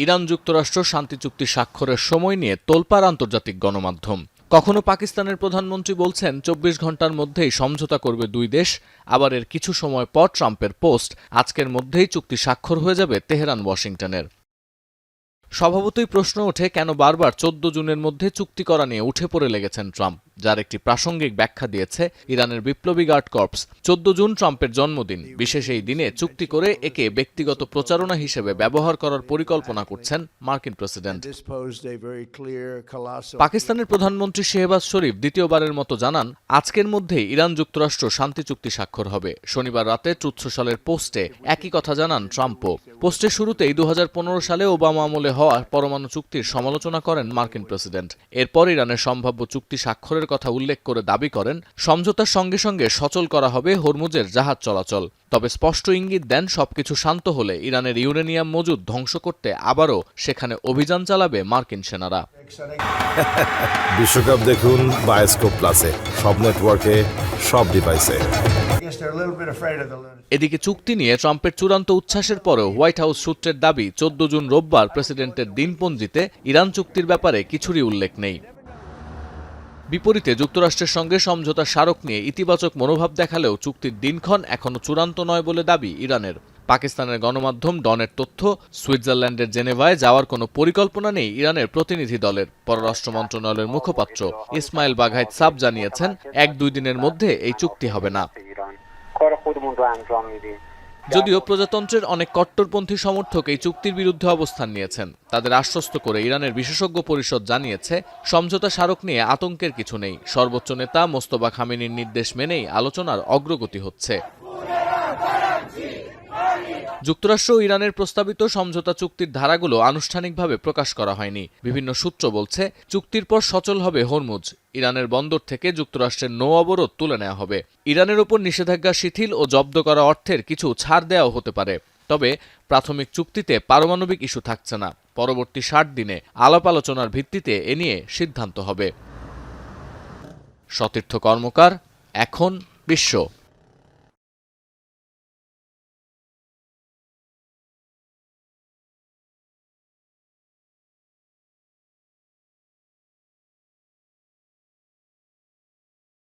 Iran যুক্তরাষ্ট্র শান্তি চুক্তি স্বাক্ষরের সময় নিয়ে তোলপাড় আন্তর্জাতিক গণমাধ্যম। কখনো পাকিস্তানের প্রধানমন্ত্রী বলছেন ২৪ ঘন্টার মধ্যেই সমঝোতা করবে দুই দেশ, আবার এর কিছু সময় পর ট্রাম্পের পোস্ট আজকের মধ্যেই চুক্তি স্বাক্ষর হয়ে যাবে তেহরান ওয়াশিংটনের। স্বভাবতই প্রশ্ন ওঠে কেন বারবার ১৪ জুনের মধ্যে চুক্তি করা নিয়ে উঠে পড়ে লেগেছেন ট্রাম্প, যার একটি প্রাসঙ্গিক ব্যাখ্যা দিয়েছে ইরানের বিপ্লবী গার্ড কর্পস। ১৪ জুন ট্রাম্পের জন্মদিন, বিশেষ এই দিনে চুক্তি করে একে ব্যক্তিগত প্রচারণা হিসেবে ব্যবহার করার পরিকল্পনা করছেন মার্কিন প্রেসিডেন্ট। পাকিস্তানের প্রধানমন্ত্রী শেহবাজ শরীফ দ্বিতীয়বারের মতো জানান আজকের মধ্যেই ইরান যুক্তরাষ্ট্র শান্তি চুক্তি স্বাক্ষর হবে। শনিবার রাতে ট্রুথ সোশ্যালের পোস্টে একই কথা জানান ট্রাম্পও। পোস্টের শুরুতেই ২০১৫ সালে ওবামা আমলে হওয়া পরমাণু চুক্তির সমালোচনা করেন মার্কিন প্রেসিডেন্ট। এরপর ইরানের সম্ভাব্য চুক্তি স্বাক্ষরের কথা উল্লেখ করে দাবি করেন সমঝোতার সঙ্গে সঙ্গে সচল করা হবে হরমুজের জাহাজ চলাচল। তবে স্পষ্ট ইঙ্গিত দেন সবকিছু শান্ত হলে ইরানের ইউরেনিয়াম মজুদ ধ্বংস করতে আবারও সেখানে অভিযান চালাবে মার্কিন সেনারা। বিশ্বকাপ দেখুন বায়োস্কোপ প্লাসে, সব নেটওয়ার্কে, সব ডিভাইসে। এদিকে চুক্তি নিয়ে ট্রাম্পের চূড়ান্ত উচ্ছ্বাসের পরেও হোয়াইট হাউস সূত্রের দাবি ১৪ জুন রোববার প্রেসিডেন্টের দিনপঞ্জিতে ইরান চুক্তির ব্যাপারে কিছুরই উল্লেখ নেই। বিপরীতে যুক্তরাষ্ট্রের সঙ্গে সমঝোতা স্মারক নিয়ে ইতিবাচক মনোভাব দেখালেও চুক্তির দিনক্ষণ এখনো চূড়ান্ত নয় বলে দাবি ইরানের। পাকিস্তানের গণমাধ্যম ডনের তথ্য, সুইজারল্যান্ডের জেনেভায় যাওয়ার কোনো পরিকল্পনা নেই ইরানের প্রতিনিধি দলের। পররাষ্ট্র মন্ত্রণালয়ের মুখপাত্র ইসমাইল বাঘাইত সাব জানিয়েছেন ১-২ দিনের মধ্যে এই চুক্তি হবে না। যদিও প্রজাতন্ত্রের অনেক কট্টরপন্থী সমর্থক এই চুক্তির বিরুদ্ধে অবস্থান নিয়েছেন। তাদের আশ্বস্ত করে ইরানের বিশেষজ্ঞ পরিষদ জানিয়েছে সমঝোতা স্মারক নিয়ে আতঙ্কের কিছু নেই। সর্বোচ্চ নেতা মোস্তফা খামেনির নির্দেশ মেনেই আলোচনার অগ্রগতি হচ্ছে। যুক্তরাষ্ট্র ও ইরানের প্রস্তাবিত সমঝোতা চুক্তির ধারাগুলো আনুষ্ঠানিকভাবে প্রকাশ করা হয়নি। বিভিন্ন সূত্র বলছে চুক্তির পর সচল হবে হরমুজ। ইরানের বন্দর থেকে যুক্তরাষ্ট্রের নৌ অবরোধ তুলে নেওয়া হবে। ইরানের ওপর নিষেধাজ্ঞা শিথিল ও জব্দ করা অর্থের কিছু ছাড় দেওয়াও হতে পারে। তবে প্রাথমিক চুক্তিতে পারমাণবিক ইস্যু থাকছে না। পরবর্তী ৬০ দিনে আলাপ আলোচনার ভিত্তিতে এ নিয়ে সিদ্ধান্ত হবে। সতীর্থ কর্মকার, এখন বিশ্ব।